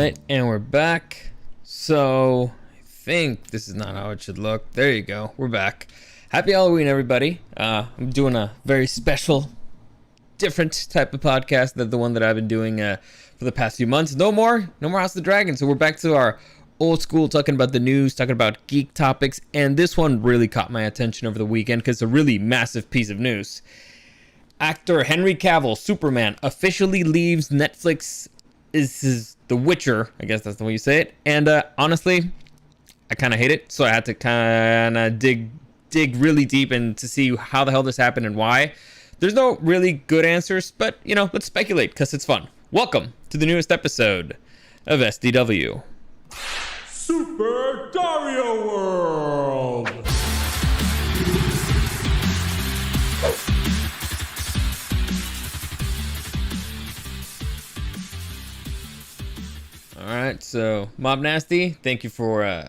Alright, and we're back. So, I think this is not how it should look. There you go, we're back. Happy Halloween, everybody. I'm doing a very special, different type of podcast than the one that I've been doing for the past few months. No more House of the Dragon. So we're back to our old school, talking about the news, talking about geek topics. And this one really caught my attention over the weekend because it's a really massive piece of news. Actor Henry Cavill, Superman, officially leaves Netflix. Is The Witcher, I guess that's the way you say it. And honestly, I kind of hate it. So I had to kind of dig really deep in to see how the hell this happened and why. There's no really good answers, but, you know, let's speculate because it's fun. Welcome to the newest episode of SDW. Super Darío World! Alright, so Mob Nasty, thank you for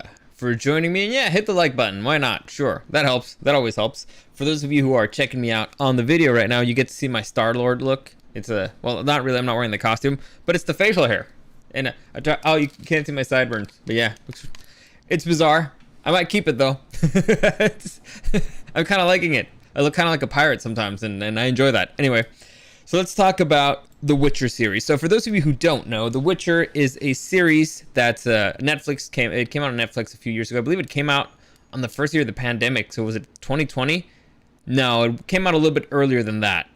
joining me. And yeah, hit the like button. Why not? Sure. That helps. That always helps. For those of you who are checking me out on the video right now, you get to see my Star-Lord look. It's well, not really. I'm not wearing the costume, but it's the facial hair. And oh, you can't see my sideburns. But yeah, it's bizarre. I might keep it though. I'm kind of liking it. I look kind of like a pirate sometimes, and I enjoy that. Anyway, so let's talk about the Witcher series. So for those of you who don't know, The Witcher is a series that Netflix came out on Netflix a few years ago. I believe it came out on the first year of the pandemic. So was it 2020? No, it came out a little bit earlier than that.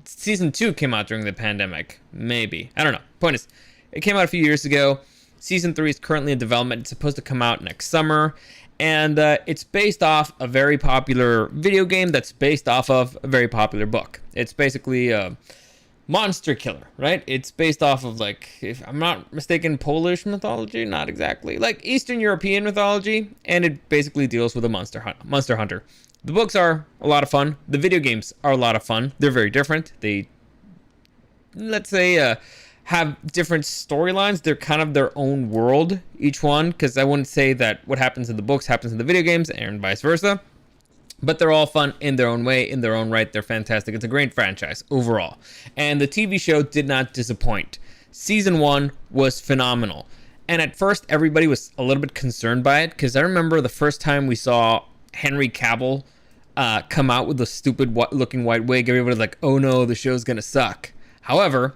Season 2 came out during the pandemic. Maybe. I don't know. Point is, it came out a few years ago. Season 3 is currently in development. It's supposed to come out next summer. And it's based off a very popular video game that's based off of a very popular book. It's basically a monster killer, right? It's based off of, like, if I'm not mistaken, Polish mythology. Not exactly. Like Eastern European mythology. And it basically deals with a monster hunter. The books are a lot of fun. The video games are a lot of fun. They're very different. They, let's say, have different storylines. They're kind of their own world, each one, because I wouldn't say that what happens in the books happens in the video games and vice versa. But they're all fun in their own way, in their own right. They're fantastic. It's a great franchise overall. And the TV show did not disappoint. Season 1 was phenomenal. And at first, everybody was a little bit concerned by it, because I remember the first time we saw Henry Cavill come out with the stupid looking white wig, everybody was like, oh no, the show's gonna suck. However,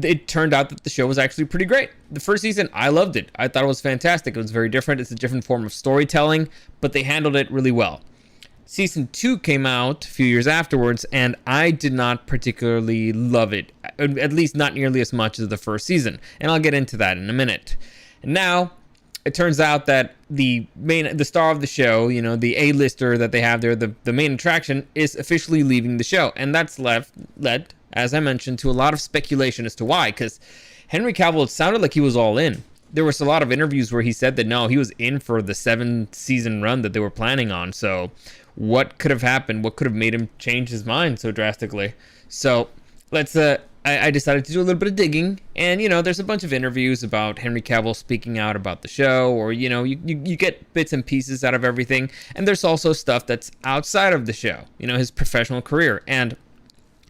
it turned out that the show was actually pretty great. The first season, I loved it. I thought it was fantastic. It was very different. It's a different form of storytelling, but they handled it really well. Season 2 came out a few years afterwards, and I did not particularly love it, at least not nearly as much as the first season, and I'll get into that in a minute. And now, it turns out that the star of the show, you know, the A-lister that they have there, the main attraction, is officially leaving the show. And that's led, as I mentioned, to a lot of speculation as to why. Because Henry Cavill, it sounded like he was all in. There was a lot of interviews where he said that, no, he was in for the 7-season run that they were planning on. So what could have happened? What could have made him change his mind so drastically? So let's... I decided to do a little bit of digging, and, you know, there's a bunch of interviews about Henry Cavill speaking out about the show, or, you know, you get bits and pieces out of everything, and there's also stuff that's outside of the show, you know, his professional career. And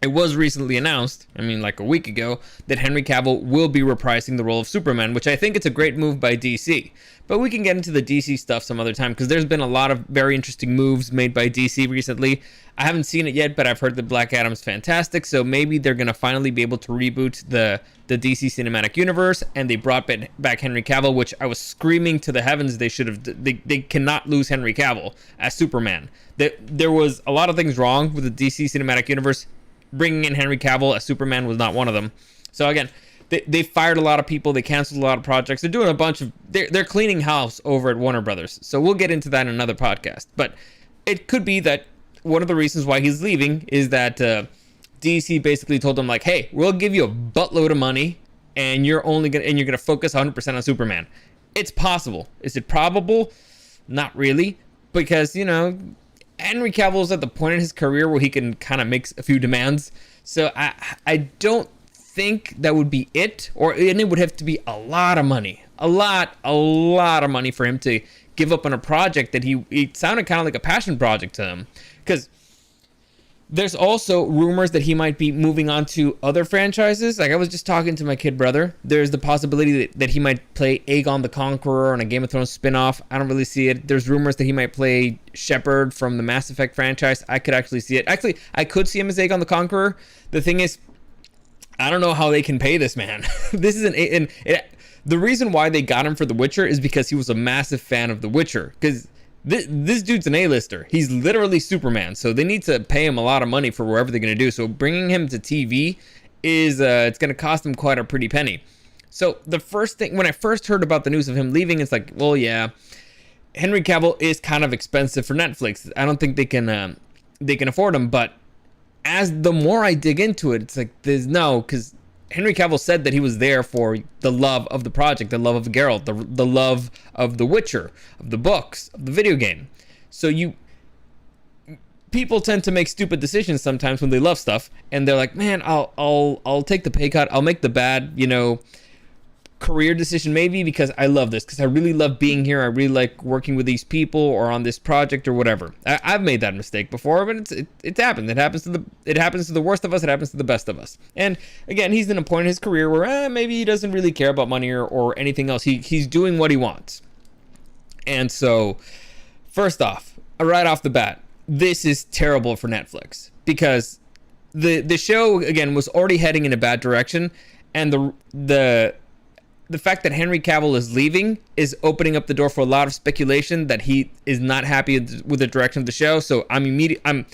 it was recently announced, I mean, like a week ago, that Henry Cavill will be reprising the role of Superman, which I think it's a great move by DC. But we can get into the DC stuff some other time, because there's been a lot of very interesting moves made by DC recently. I haven't seen it yet, but I've heard that Black Adam's fantastic, so maybe they're going to finally be able to reboot the DC Cinematic Universe, and they brought back Henry Cavill, which I was screaming to the heavens they should have. They cannot lose Henry Cavill as Superman. There was a lot of things wrong with the DC Cinematic Universe. Bringing in Henry Cavill as Superman was not one of them. So again, they fired a lot of people. They canceled a lot of projects. They're doing a bunch of... They're cleaning house over at Warner Brothers. So we'll get into that in another podcast. But it could be that one of the reasons why he's leaving is that DC basically told him, like, hey, we'll give you a buttload of money, and you're gonna focus 100% on Superman. It's possible. Is it probable? Not really, because, you know, Henry Cavill is at the point in his career where he can kind of make a few demands. So I don't think that would be it, and it would have to be a lot of money, a lot of money for him to give up on a project that it sounded kind of like a passion project to him. Because There's also rumors that he might be moving on to other franchises. Like I was just talking to my kid brother. There's the possibility that he might play Aegon the Conqueror on a Game of Thrones spinoff. I don't really see it. There's rumors that he might play Shepard from the Mass Effect franchise. I could actually see it. Actually, I could see him as Aegon the Conqueror. The thing is, I don't know how they can pay this man. This is the reason why they got him for The Witcher is because he was a massive fan of The Witcher. Because this dude's an A-lister. He's literally Superman. So they need to pay him a lot of money for whatever they're going to do. So bringing him to TV is it's going to cost them quite a pretty penny. So the first thing, when I first heard about the news of him leaving, it's like, well, yeah, Henry Cavill is kind of expensive for Netflix. I don't think they can afford him. But as the more I dig into it, it's like there's no, because Henry Cavill said that he was there for the love of the project, the love of Geralt, the love of The Witcher, of the books, of the video game. So people tend to make stupid decisions sometimes when they love stuff, and they're like, man, I'll take the pay cut, I'll make the bad, career decision maybe because I love this, because I really love being here, I really like working with these people or on this project or whatever. I've made that mistake before, but it's happened. It happens to the worst of us. It happens to the best of us. And again, he's in a point in his career where maybe he doesn't really care about money or anything else. He's doing what he wants. And so, first off, right off the bat, this is terrible for Netflix because the show again was already heading in a bad direction, and the fact that Henry Cavill is leaving is opening up the door for a lot of speculation that he is not happy with the direction of the show. So I'm immediately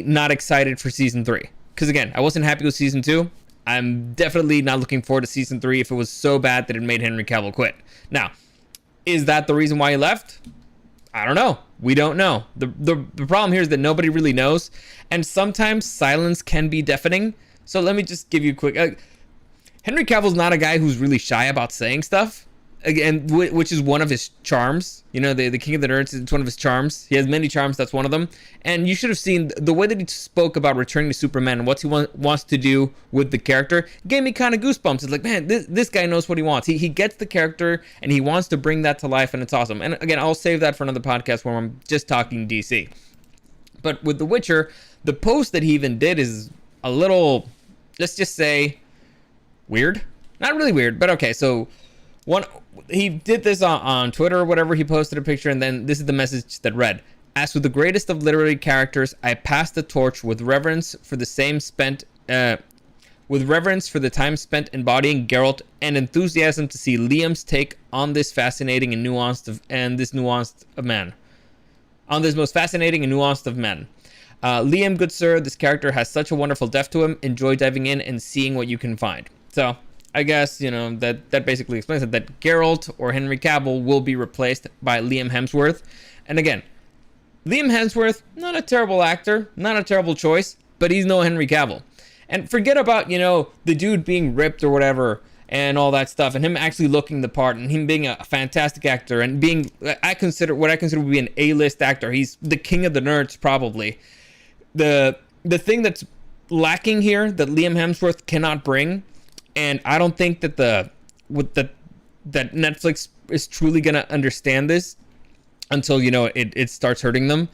not excited for season 3. Because again, I wasn't happy with season 2. I'm definitely not looking forward to season 3 if it was so bad that it made Henry Cavill quit. Now, is that the reason why he left? I don't know. We don't know. The problem here is that nobody really knows. And sometimes silence can be deafening. So let me just give you a quick... Henry Cavill's not a guy who's really shy about saying stuff, again, which is one of his charms. The King of the Nerds is one of his charms. He has many charms. That's one of them. And you should have seen the way that he spoke about returning to Superman and what he wants to do with the character. Gave me kind of goosebumps. It's like, man, this guy knows what he wants. He gets the character and he wants to bring that to life, and it's awesome. And again, I'll save that for another podcast where I'm just talking DC. But with The Witcher, the post that he even did is a little, let's just say, weird. Not really weird, but okay. So he did this on Twitter or whatever. He posted a picture, and then this is the message that read: "As with the greatest of literary characters, I pass the torch with reverence for the time spent embodying Geralt, and enthusiasm to see Liam's take on this fascinating and nuanced of man. On this most fascinating and nuanced of men. Liam, good sir, this character has such a wonderful depth to him. Enjoy diving in and seeing what you can find." So I guess, that basically explains it, that Geralt or Henry Cavill will be replaced by Liam Hemsworth. And again, Liam Hemsworth, not a terrible actor, not a terrible choice, but he's no Henry Cavill. And forget about, the dude being ripped or whatever and all that stuff, and him actually looking the part, and him being a fantastic actor, and being, what I consider to be an A-list actor. He's the king of the nerds, probably. The thing that's lacking here that Liam Hemsworth cannot bring, and I don't think that that Netflix is truly gonna understand this until it starts hurting them,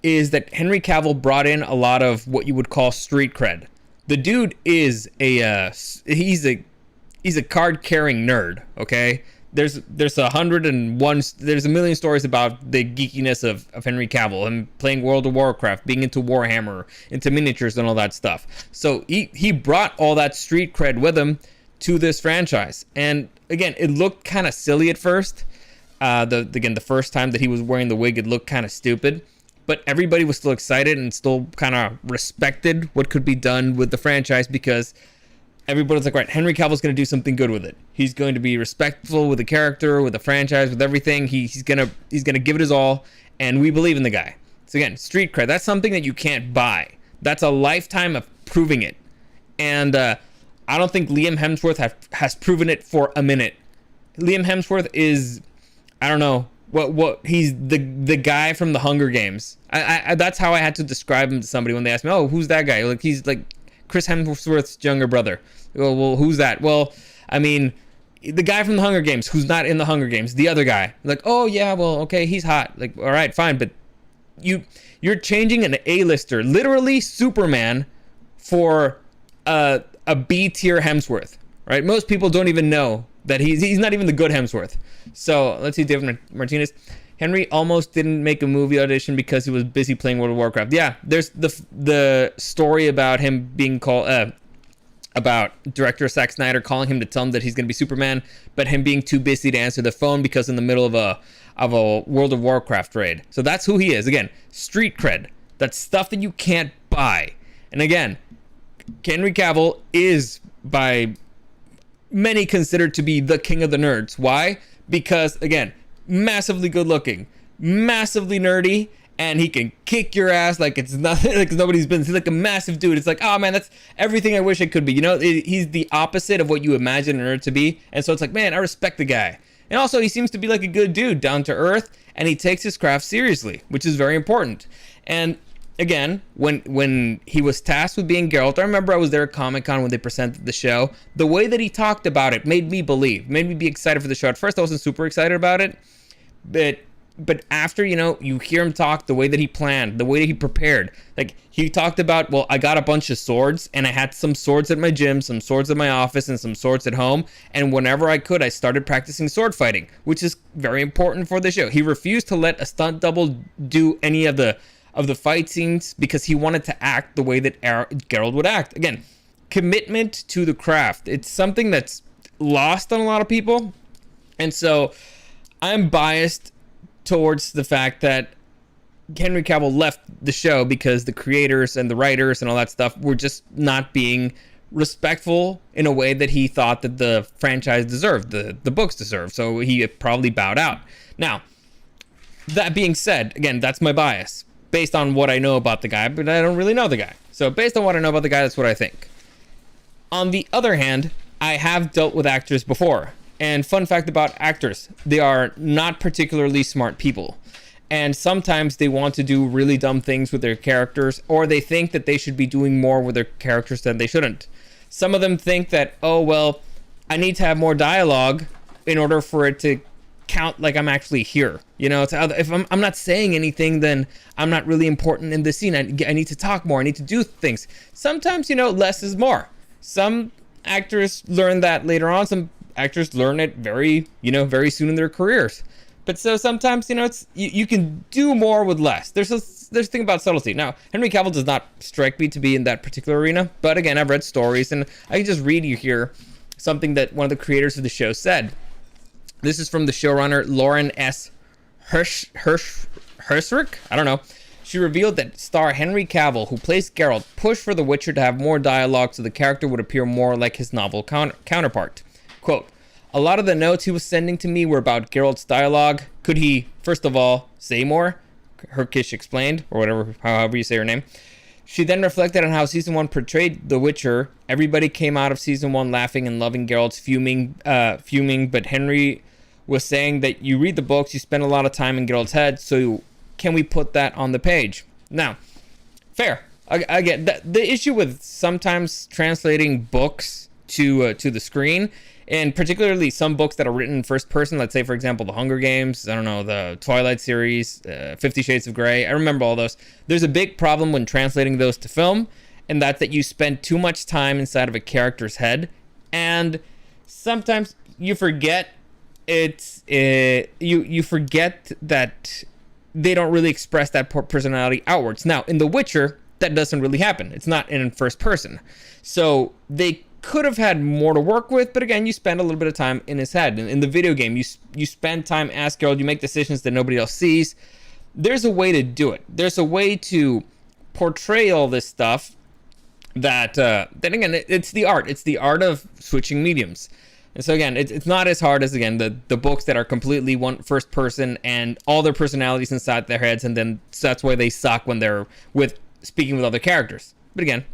is that Henry Cavill brought in a lot of what you would call street cred. The dude is he's a card carrying nerd. Okay, there's a million stories about the geekiness of Henry Cavill, him playing World of Warcraft, being into Warhammer, into miniatures and all that stuff. So he brought all that street cred with him to this franchise. And again, it looked kind of silly at first. The first time that he was wearing the wig, it looked kind of stupid. But everybody was still excited and still kind of respected what could be done with the franchise, because everybody's like, right, Henry Cavill's going to do something good with it. He's going to be respectful with the character, with the franchise, with everything. He's gonna give it his all, and we believe in the guy. So again, street cred, that's something that you can't buy. That's a lifetime of proving it. And I don't think Liam Hemsworth has proven it for a minute. Liam Hemsworth is, I don't know, what he's the guy from the Hunger Games. I that's how I had to describe him to somebody when they asked me, oh, who's that guy? Like, he's like Chris Hemsworth's younger brother. Well, who's that? Well, I mean, the guy from the Hunger Games who's not in the Hunger Games, the other guy. Like, oh yeah, well, okay, he's hot. Like, all right, fine, but you're changing an A-lister, literally Superman, for a B tier Hemsworth, right? Most people don't even know that he's not even the good Hemsworth. So let's see, David Martinez. Henry almost didn't make a movie audition because he was busy playing World of Warcraft. Yeah, there's the story about him being called about director Zack Snyder calling him to tell him that he's going to be Superman, but him being too busy to answer the phone because in the middle of a World of Warcraft raid. So that's who he is. Again, street cred. That's stuff that you can't buy. And again, Henry Cavill is by many considered to be the king of the nerds. Why? Because again, massively good looking, massively nerdy, and he can kick your ass like it's nothing, like nobody's been. He's like a massive dude. It's like, oh man, that's everything I wish it could be. You know, he's the opposite of what you imagine a nerd to be. And so it's like, man, I respect the guy. And also, he seems to be like a good dude, down to earth, and he takes his craft seriously, which is very important. And again, when he was tasked with being Geralt, I remember I was there at Comic-Con when they presented the show. The way that he talked about it made me be excited for the show. At first, I wasn't super excited about it, but after, you know, you hear him talk, the way that he planned, the way that he prepared, like he talked about, well, I got a bunch of swords and I had some swords at my gym, some swords at my office, and some swords at home. And whenever I could, I started practicing sword fighting, which is very important for the show. He refused to let a stunt double do any of the fight scenes because he wanted to act the way that Geralt would act. Again, commitment to the craft. It's something that's lost on a lot of people. And so I'm biased towards the fact that Henry Cavill left the show because the creators and the writers and all that stuff were just not being respectful in a way that he thought that the franchise deserved, the books deserved. So he probably bowed out. Now, that being said, again, that's my bias based on what I know about the guy, but I don't really know the guy. So based on what I know about the guy, that's what I think. On the other hand, I have dealt with actors before. And fun fact about actors, they are not particularly smart people. And sometimes they want to do really dumb things with their characters, or they think that they should be doing more with their characters than they shouldn't. Some of them think that, oh, well, I need to have more dialogue in order for it to count like I'm actually here. You know, if I'm not saying anything, then I'm not really important in the scene. I need to talk more. I need to do things. Sometimes, you know, less is more. Some actors learn that later on. Some actors learn it very soon in their careers. But so sometimes, you know, it's you can do more with less. There's a thing about subtlety. Now, Henry Cavill does not strike me to be in that particular arena, but again, I've read stories, and I can just read you here something that one of the creators of the show said. This is from the showrunner Lauren S. Hersrick. I don't know. She revealed that star Henry Cavill, who plays Geralt, pushed for The Witcher to have more dialogue so the character would appear more like his novel counterpart. Quote, a lot of the notes he was sending to me were about Geralt's dialogue. Could he, first of all, say more? Herkish explained, or whatever, however you say her name. She then reflected on how Season 1 portrayed The Witcher. Everybody came out of Season 1 laughing and loving Geralt's fuming, but Henry was saying that you read the books, you spend a lot of time in Geralt's head, so can we put that on the page? Now, fair. I get that. The issue with sometimes translating books to the screen, and particularly some books that are written in first person, let's say, for example, The Hunger Games, I don't know, the Twilight series, 50 Shades of Grey, I remember all those. There's a big problem when translating those to film, and that's that you spend too much time inside of a character's head, and sometimes you forget you forget that they don't really express that personality outwards. Now, in The Witcher, that doesn't really happen. It's not in first person. So they could have had more to work with, but again, you spend a little bit of time in his head. In the video game, you spend time as Geralt, you make decisions that nobody else sees. There's a way to do it. There's a way to portray all this stuff that, then again, it's the art. It's the art of switching mediums. And so again, it's not as hard as, again, the books that are completely first person and all their personalities inside their heads, and then so that's why they suck when they're speaking with other characters. But again,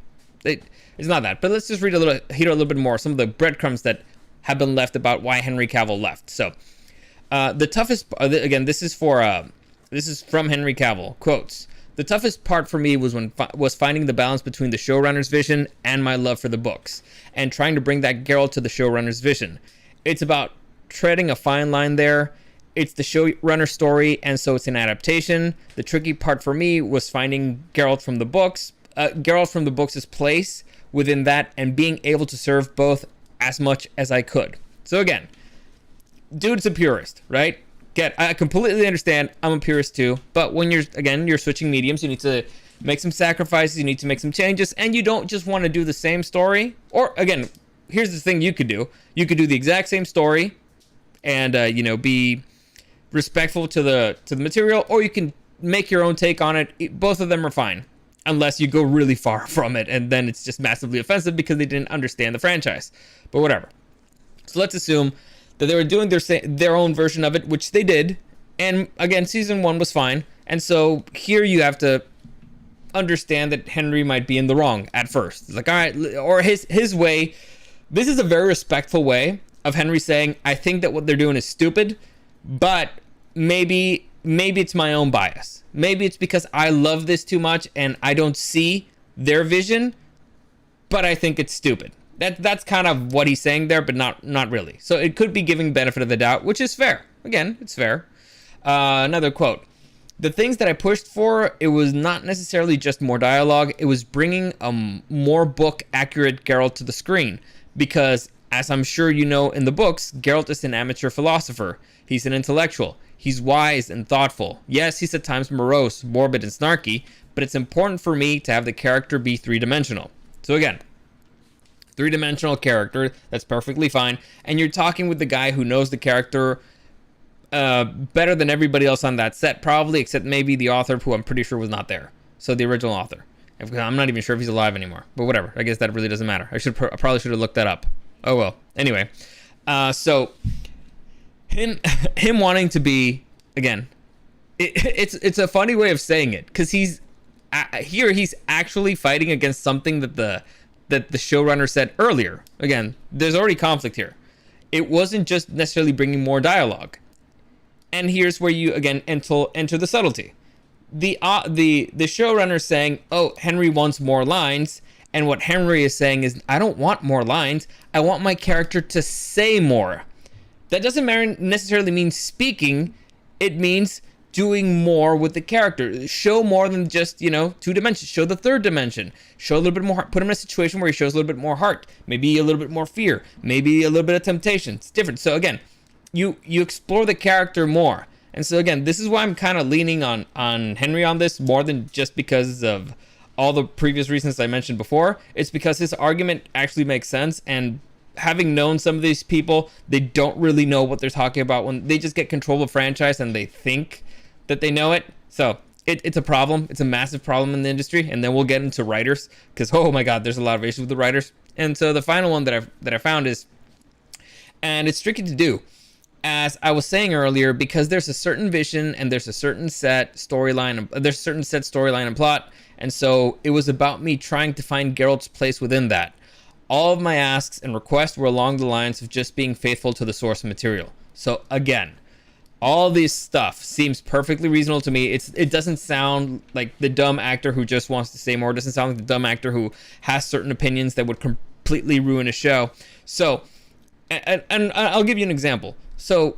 it's not that. But let's just read a little bit more, some of the breadcrumbs that have been left about why Henry Cavill left. So the toughest, again, this is from Henry Cavill, quotes, the toughest part for me was finding the balance between the showrunner's vision and my love for the books, and trying to bring that Geralt to the showrunner's vision. It's about treading a fine line there. it's the showrunner story, and so it's an adaptation. The tricky part for me was finding Geralt from the books' place within that, and being able to serve both as much as I could. So again, dude's a purist, right? I completely understand. I'm a purist too. But when you're switching mediums, you need to make some sacrifices. You need to make some changes, and you don't just want to do the same story. Or again, here's the thing you could do. You could do the exact same story, and be respectful to the material, or you can make your own take on it. Both of them are fine, unless you go really far from it, and then it's just massively offensive because they didn't understand the franchise. But whatever. So let's assume that they were doing their own version of it, which they did. And again, season 1 was fine. And so here you have to understand that Henry might be in the wrong at first. It's like, all right, or his way. This is a very respectful way of Henry saying, I think that what they're doing is stupid, but maybe it's my own bias. Maybe it's because I love this too much and I don't see their vision, but I think it's stupid. That's kind of what he's saying there, but not really. So it could be giving benefit of the doubt, which is fair. Again, it's fair. Another quote. The things that I pushed for, it was not necessarily just more dialogue. It was bringing a more book-accurate Geralt to the screen. Because, as I'm sure you know in the books, Geralt is an amateur philosopher. He's an intellectual. He's wise and thoughtful. Yes, he's at times morose, morbid, and snarky, but it's important for me to have the character be three-dimensional. So again, three-dimensional character, that's perfectly fine. And you're talking with the guy who knows the character better than everybody else on that set, probably, except maybe the author, who I'm pretty sure was not there. So the original author. I'm not even sure if he's alive anymore, but whatever. I guess that really doesn't matter. I probably should have looked that up. Oh well. Anyway, so him wanting to be, again, it's a funny way of saying it, because he's actually fighting against something that the showrunner said earlier. Again, there's already conflict here. It wasn't just necessarily bringing more dialogue. And here's where you again enter the subtlety. The showrunner saying, "Oh, Henry wants more lines," and what Henry is saying is, "I don't want more lines. I want my character to say more." That doesn't necessarily mean speaking. It means doing more with the character. Show more than just 2 dimensions. Show the third dimension. Show a little bit more. Put him in a situation where he shows a little bit more heart. Maybe a little bit more fear. Maybe a little bit of temptation. It's different. So again, you explore the character more. And so again, this is why I'm kind of leaning on Henry on this more than just because of all the previous reasons I mentioned before. It's because his argument actually makes sense, and having known some of these people, they don't really know what they're talking about when they just get control of a franchise and they think that they know it. So it's a problem. It's a massive problem in the industry. And then we'll get into writers, because oh my god, there's a lot of issues with the writers. And so the final one that I found is, and it's tricky to do, as I was saying earlier, because there's a certain vision and there's a certain set storyline, and plot, and so it was about me trying to find Geralt's place within that. All of my asks and requests were along the lines of just being faithful to the source material. So again, all this stuff seems perfectly reasonable to me. It doesn't sound like the dumb actor who just wants to say more. It doesn't sound like the dumb actor who has certain opinions that would completely ruin a show. So, and I'll give you an example. So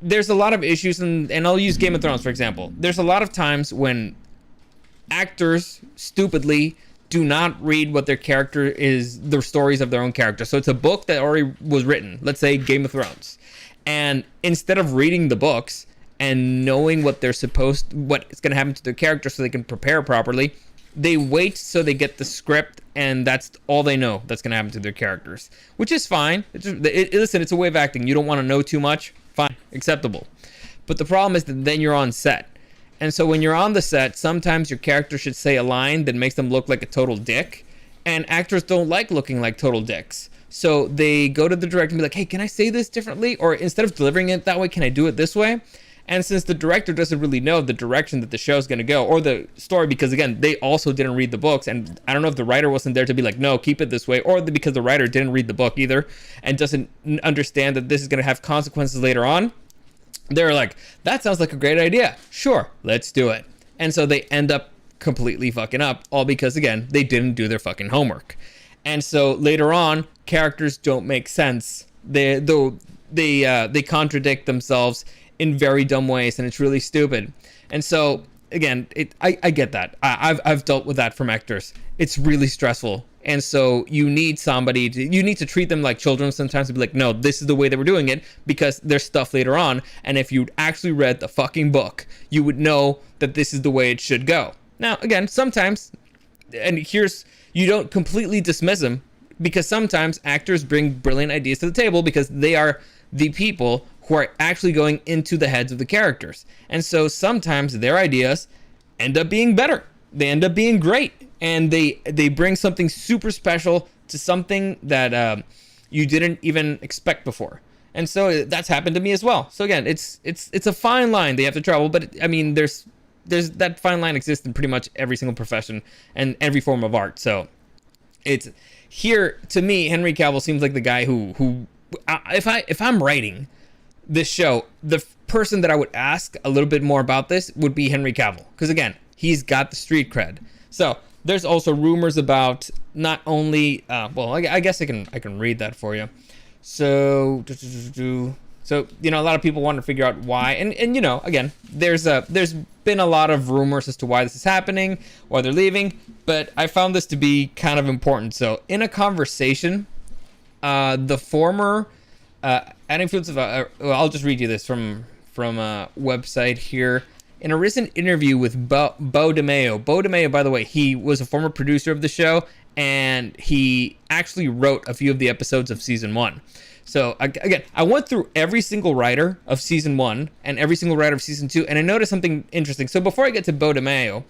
there's a lot of issues, and I'll use Game of Thrones for example. There's a lot of times when actors stupidly do not read what their character is, the stories of their own character. So it's a book that already was written, let's say Game of Thrones, and instead of reading the books and knowing what's going to happen to their character so they can prepare properly, they wait so they get the script, and that's all they know that's going to happen to their characters, which is fine. Listen, it's a way of acting. You don't want to know too much. Fine, acceptable. But the problem is that then you're on set. And so when you're on the set, sometimes your character should say a line that makes them look like a total dick. And actors don't like looking like total dicks. So they go to the director and be like, hey, can I say this differently? Or instead of delivering it that way, can I do it this way? And since the director doesn't really know the direction that the show is going to go, or the story, because again, they also didn't read the books, and I don't know if the writer wasn't there to be like, no, keep it this way, or because the writer didn't read the book either and doesn't understand that this is going to have consequences later on, they're like, that sounds like a great idea. Sure, let's do it. And so they end up completely fucking up, all because, again, they didn't do their fucking homework. And so later on, characters don't make sense. They contradict themselves in very dumb ways, and it's really stupid. And so again, I get that. I've dealt with that from actors. It's really stressful. And so you need to treat them like children sometimes, and be like, no, this is the way that we're doing it, because there's stuff later on. And if you'd actually read the fucking book, you would know that this is the way it should go. Now, again, sometimes, and you don't completely dismiss them, because sometimes actors bring brilliant ideas to the table because they are the people who are actually going into the heads of the characters. And so sometimes their ideas end up being better. They end up being great. And they bring something super special to something that you didn't even expect before. And so that's happened to me as well. So again, it's a fine line they have to travel, but I mean, there's that fine line exists in pretty much every single profession and every form of art. So it's here, to me, Henry Cavill seems like the guy who if I'm writing this show, the person that I would ask a little bit more about this would be Henry Cavill, because again, he's got the street cred. So there's also rumors about not only well, I guess I can read that for you. So you know, a lot of people want to figure out why, and you know, again, there's been a lot of rumors as to why this is happening, why they're leaving, but I found this to be kind of important. So in a conversation, the former influence of well, I'll just read you this from a website here. In a recent interview with Bo DeMeo, by the way, he was a former producer of the show, and he actually wrote a few of the episodes of season 1. So again, I went through every single writer of season 1 and every single writer of season 2, and I noticed something interesting. So before I get to Bo DeMeo,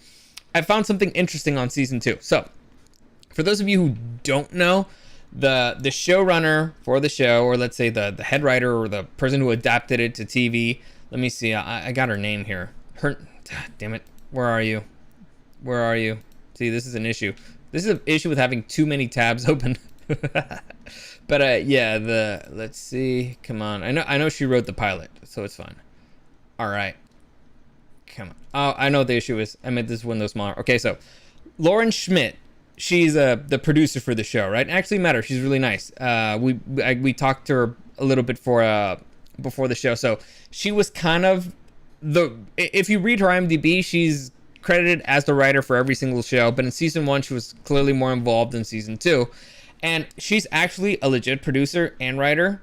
I found something interesting on season 2. So for those of you who don't know, the showrunner for the show, or let's say the head writer or the person who adapted it to TV, let me see, I got her name here. Damn it, where are you? See, this is an issue. This is an issue with having too many tabs open. But yeah, let's see, come on, I know she wrote the pilot, so it's fine. All right, come on. Oh, I know what the issue is. I meant this one of those smaller. Okay, so Lauren Schmidt, she's the producer for the show, right? Actually, met her, she's really nice. We talked to her a little bit before the show. So she was kind of if you read her IMDb, she's credited as the writer for every single show, but in season 1 she was clearly more involved than season 2, and she's actually a legit producer and writer.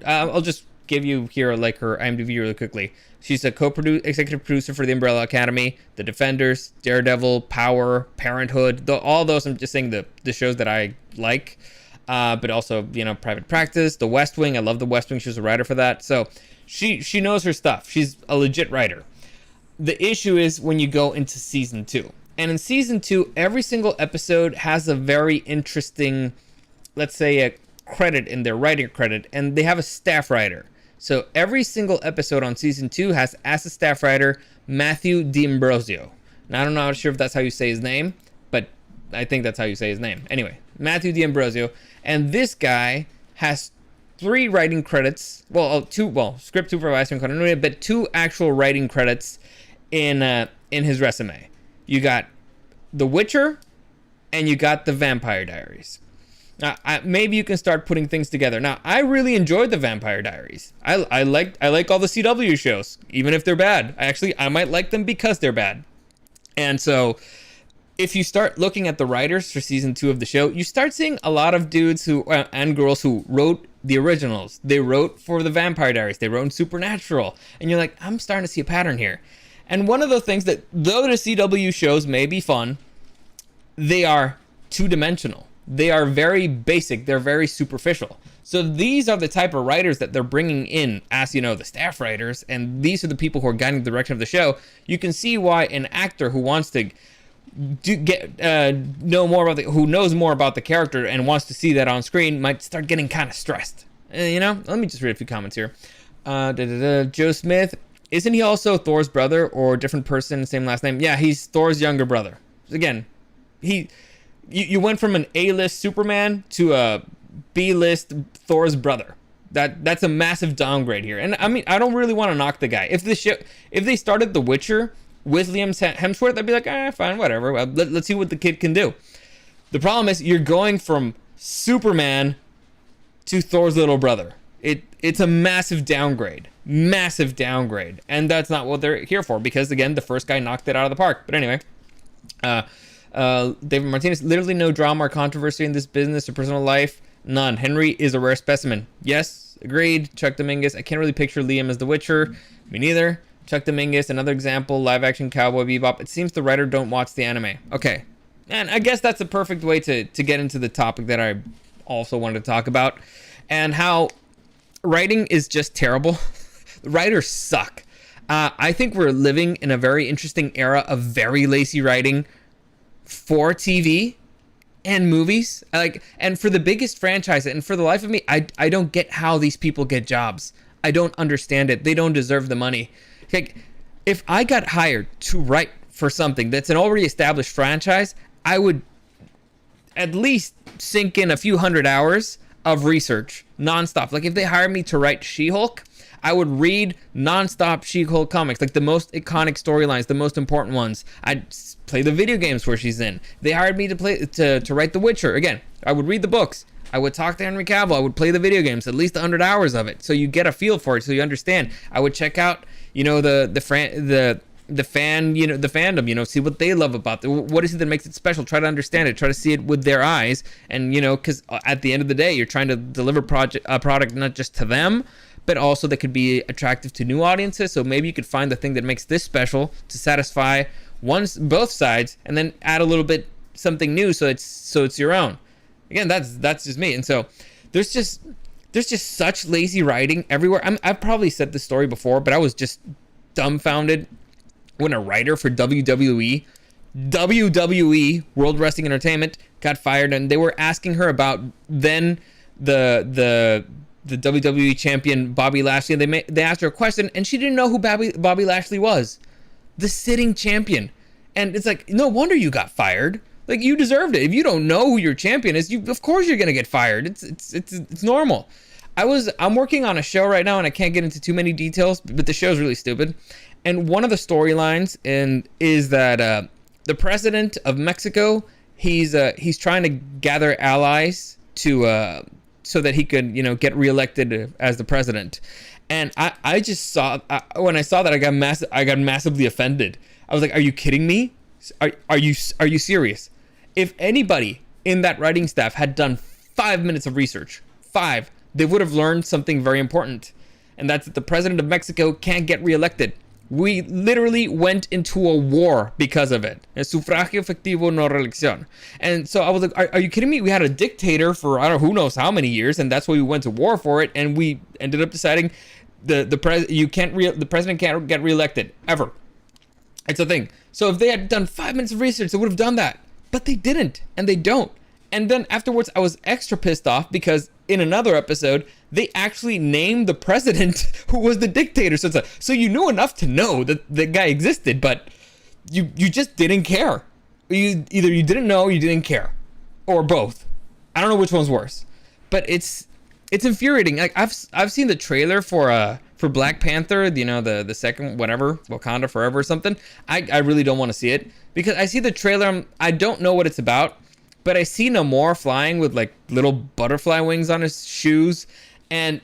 I'll just give you here like her IMDb really quickly. She's a executive producer for the Umbrella Academy, The Defenders, Daredevil, Power, Parenthood, all those. I'm just saying the shows that I like, but also, you know, Private Practice, The West Wing. I love The West Wing. She was a writer for that. So she knows her stuff. She's a legit writer. The issue is when you go into season 2. And in season 2, every single episode has a very interesting, let's say, a credit in their writing credit, and they have a staff writer. So every single episode on season 2 has, as a staff writer, Matthew D'Ambrosio. Now, I'm not sure if that's how you say his name, but I think that's how you say his name. Anyway, Matthew D'Ambrosio. And this guy has 3 writing credits. Well, 2, script supervisor and continuity, but 2 actual writing credits in his resume. You got The Witcher, and you got The Vampire Diaries. Now, maybe you can start putting things together. Now, I really enjoyed The Vampire Diaries. I like all the CW shows, even if they're bad. I might like them because they're bad. And so, if you start looking at the writers for season 2 of the show, you start seeing a lot of dudes and girls who wrote the originals. They wrote for The Vampire Diaries. They wrote in Supernatural. And you're like, I'm starting to see a pattern here. And one of the things that, though the CW shows may be fun, they are two-dimensional. They are very basic. They're very superficial. So these are the type of writers that they're bringing in as, you know, the staff writers. And these are the people who are guiding the direction of the show. You can see why an actor who wants to know more about who knows more about the character and wants to see that on screen might start getting kind of stressed. You know, let me just read a few comments here. Joe Smith, isn't he also Thor's brother or a different person, same last name? Yeah, he's Thor's younger brother. Again, you went from an A-list Superman to a B-list Thor's brother. That's a massive downgrade here. And I mean, I don't really want to knock the guy. If they started The Witcher with Liam Hemsworth, I'd be like, fine, whatever. Well, let's see what the kid can do. The problem is you're going from Superman to Thor's little brother. It's a massive downgrade. massive downgrade, and that's not what they're here for, because again, the first guy knocked it out of the park. But anyway, David Martinez, literally no drama or controversy in this business or personal life, none. Henry is a rare specimen. Yes, agreed. Chuck Dominguez, I can't really picture Liam as the Witcher. Me neither. Chuck Dominguez, another example, live action Cowboy Bebop. It seems the writer don't watch the anime. Okay, and I guess that's a perfect way to get into the topic that I also wanted to talk about, and how writing is just terrible. The writers suck. I think we're living in a very interesting era of very lazy writing for TV and movies. And for the biggest franchise, and for the life of me, I don't get how these people get jobs. I don't understand it. They don't deserve the money. Like, if I got hired to write for something that's an already established franchise, I would at least sink in a few hundred hours of research nonstop. Like, if they hired me to write She-Hulk, I would read nonstop She-Hulk comics, like the most iconic storylines, the most important ones. I'd play the video games where she's in. They hired me to write The Witcher. Again, I would read the books. I would talk to Henry Cavill. I would play the video games, at least 100 hours of it, so you get a feel for it, so you understand. I would check out, the fandom, see what they love about it. What is it that makes it special? Try to understand it. Try to see it with their eyes, and because at the end of the day, you're trying to deliver a product not just to them, but also that could be attractive to new audiences. So maybe you could find the thing that makes this special to satisfy both sides, and then add a little bit something new, so it's your own. Again, that's just me. And so there's just such lazy writing everywhere. I've probably said this story before, but I was just dumbfounded when a writer for WWE, World Wrestling Entertainment, got fired, and they were asking her about then the WWE champion Bobby Lashley, and they asked her a question, and she didn't know who Bobby Lashley was, the sitting champion. And it's like, no wonder you got fired. Like, you deserved it. If you don't know who your champion is, of course you're gonna get fired. It's normal. I'm working on a show right now, and I can't get into too many details, but the show's really stupid. And one of the storylines is that the president of Mexico, he's trying to gather allies to so that he could get reelected as the president. And I just saw when I saw that, I got massively offended. I was like, are you kidding me? Are you serious? If anybody in that writing staff had done 5 minutes of research, they would have learned something very important, and that's that the president of Mexico can't get reelected. We literally went into a war because of it. Sufragio efectivo, no reelección. And so I was like, are you kidding me? We had a dictator for who knows how many years, and that's why we went to war for it, and we ended up deciding the president can't get reelected ever. It's a thing. So if they had done 5 minutes of research, they would have done that. But they didn't, and they don't. And then afterwards, I was extra pissed off because in another episode, they actually named the president who was the dictator. So you knew enough to know that the guy existed, but you just didn't care. Either you didn't know or you didn't care, or both. I don't know which one's worse, but it's infuriating. Like, I've seen the trailer for Black Panther, the second, whatever, Wakanda Forever or something. I really don't want to see it because I see the trailer. I don't know what it's about, but I see Namor flying with like little butterfly wings on his shoes, and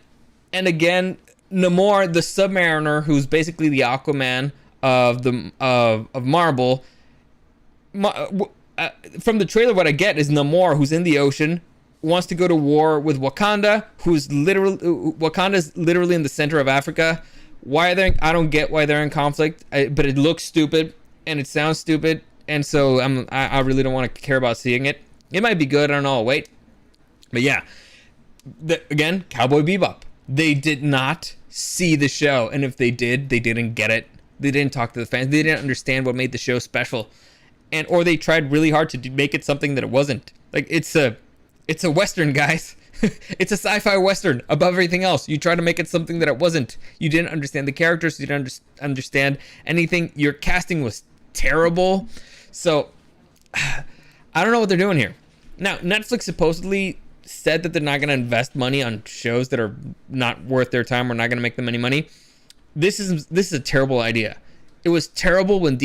again, Namor, the Submariner, who's basically the Aquaman of Marvel. From the trailer, what I get is Namor, who's in the ocean, wants to go to war with Wakanda, Wakanda's literally in the center of Africa. Why are they? I don't get why they're in conflict, but it looks stupid and it sounds stupid, and so I really don't want to care about seeing it. It might be good. I don't know. I'll wait. But yeah, again, Cowboy Bebop. They did not see the show, and if they did, they didn't get it. They didn't talk to the fans. They didn't understand what made the show special, or they tried really hard to make it something that it wasn't. Like, it's a Western, guys. It's a sci-fi Western above everything else. You try to make it something that it wasn't. You didn't understand the characters. You didn't understand anything. Your casting was terrible. So I don't know what they're doing here. Now, Netflix supposedly said that they're not going to invest money on shows that are not worth their time or not going to make them any money. This is a terrible idea. It was terrible when